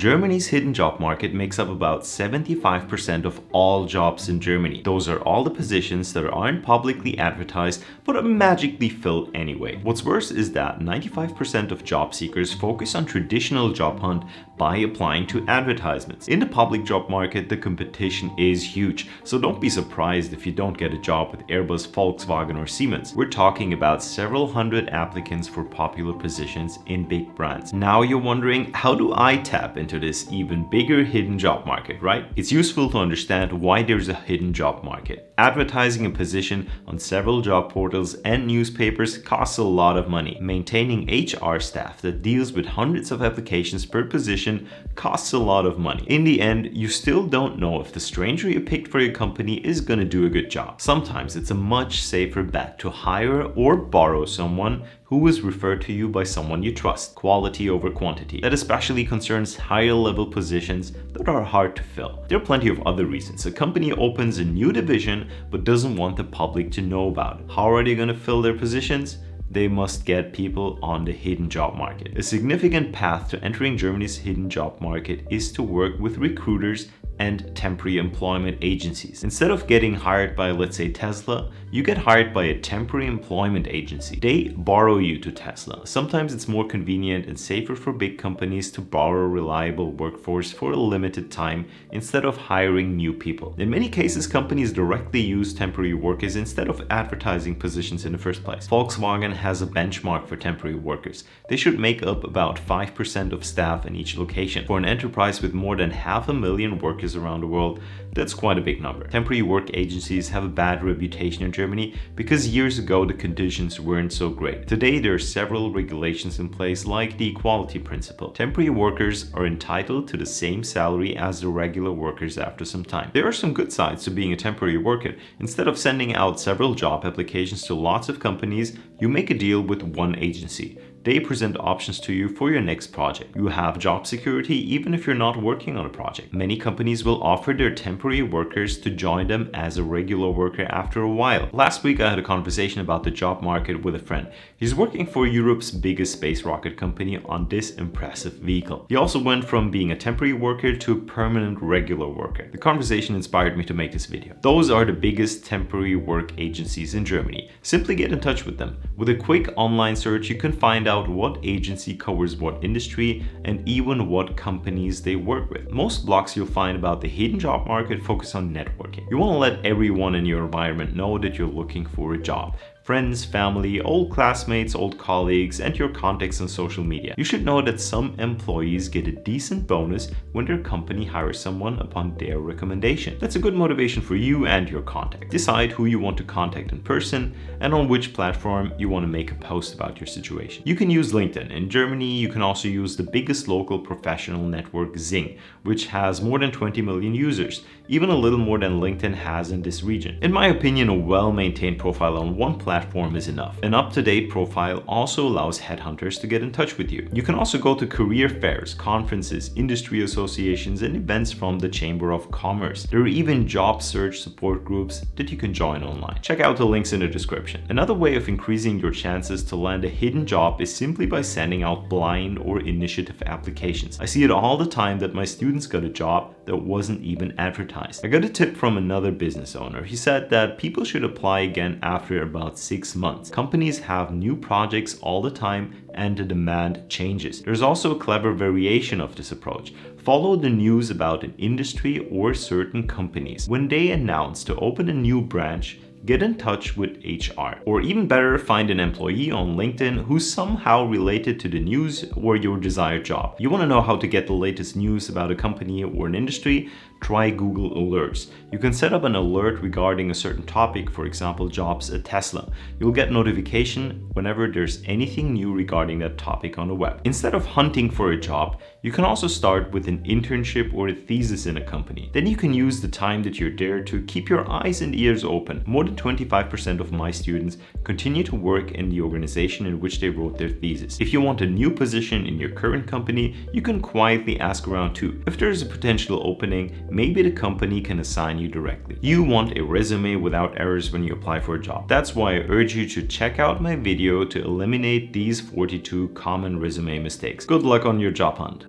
Germany's hidden job market makes up about 75% of all jobs in Germany. Those are all the positions that aren't publicly advertised but are magically filled anyway. What's worse is that 95% of job seekers focus on traditional job hunt by applying to advertisements. In the public job market, the competition is huge, so don't be surprised if you don't get a job with Airbus, Volkswagen, or Siemens. We're talking about several hundred applicants for popular positions in big brands. Now you're wondering, how do I tap into this even bigger hidden job market, right? It's useful to understand why there's a hidden job market. Advertising a position on several job portals and newspapers costs a lot of money. Maintaining HR staff that deals with hundreds of applications per position costs a lot of money. In the end, you still don't know if the stranger you picked for your company is gonna do a good job. Sometimes it's a much safer bet to hire or borrow someone who was referred to you by someone you trust. Quality over quantity. That especially concerns higher level positions that are hard to fill. There are plenty of other reasons. A company opens a new division but doesn't want the public to know about it. How are they going to fill their positions? They must get people on the hidden job market. A significant path to entering Germany's hidden job market is to work with recruiters and temporary employment agencies. Instead of getting hired by, let's say, Tesla, you get hired by a temporary employment agency. They borrow you to Tesla. Sometimes it's more convenient and safer for big companies to borrow a reliable workforce for a limited time instead of hiring new people. In many cases, companies directly use temporary workers instead of advertising positions in the first place. Volkswagen has a benchmark for temporary workers. They should make up about 5% of staff in each location. For an enterprise with more than 500,000 workers around the world, that's quite a big number. Temporary work agencies have a bad reputation in Germany because years ago the conditions weren't so great. Today there are several regulations in place like the equality principle. Temporary workers are entitled to the same salary as the regular workers after some time. There are some good sides to being a temporary worker. Instead of sending out several job applications to lots of companies, you make a deal with one agency. They present options to you for your next project. You have job security even if you're not working on a project. Many companies will offer their temporary workers to join them as a regular worker after a while. Last week I had a conversation about the job market with a friend. He's working for Europe's biggest space rocket company on this impressive vehicle. He also went from being a temporary worker to a permanent regular worker. The conversation inspired me to make this video. Those are the biggest temporary work agencies in Germany. Simply get in touch with them. With a quick online search, you can find out what agency covers what industry and even what companies they work with. Most blogs you'll find about the hidden job market focus on networking. You want to let everyone in your environment know that you're looking for a job. Friends, family, old classmates, old colleagues, and your contacts on social media. You should know that some employees get a decent bonus when their company hires someone upon their recommendation. That's a good motivation for you and your contact. Decide who you want to contact in person and on which platform you want to make a post about your situation. You can use LinkedIn. In Germany, you can also use the biggest local professional network, Xing, which has more than 20 million users, even a little more than LinkedIn has in this region. In my opinion, a well-maintained profile on one platform is enough. An up-to-date profile also allows headhunters to get in touch with you. You can also go to career fairs, conferences, industry associations, and events from the Chamber of Commerce. There are even job search support groups that you can join online. Check out the links in the description. Another way of increasing your chances to land a hidden job is simply by sending out blind or initiative applications. I see it all the time that my students got a job that wasn't even advertised. I got a tip from another business owner. He said that people should apply again after about 6 months. Companies have new projects all the time and the demand changes. There's also a clever variation of this approach. Follow the news about an industry or certain companies. When they announce to open a new branch, get in touch with HR. Or even better, find an employee on LinkedIn who's somehow related to the news or your desired job. You want to know how to get the latest news about a company or an industry? Try Google Alerts. You can set up an alert regarding a certain topic, for example, jobs at Tesla. You'll get notification whenever there's anything new regarding that topic on the web. Instead of hunting for a job, you can also start with an internship or a thesis in a company. Then you can use the time that you're there to keep your eyes and ears open. More than 25% of my students continue to work in the organization in which they wrote their thesis. If you want a new position in your current company, you can quietly ask around too. If there is a potential opening, maybe the company can assign you directly. You want a resume without errors when you apply for a job. That's why I urge you to check out my video to eliminate these 42 common resume mistakes. Good luck on your job hunt.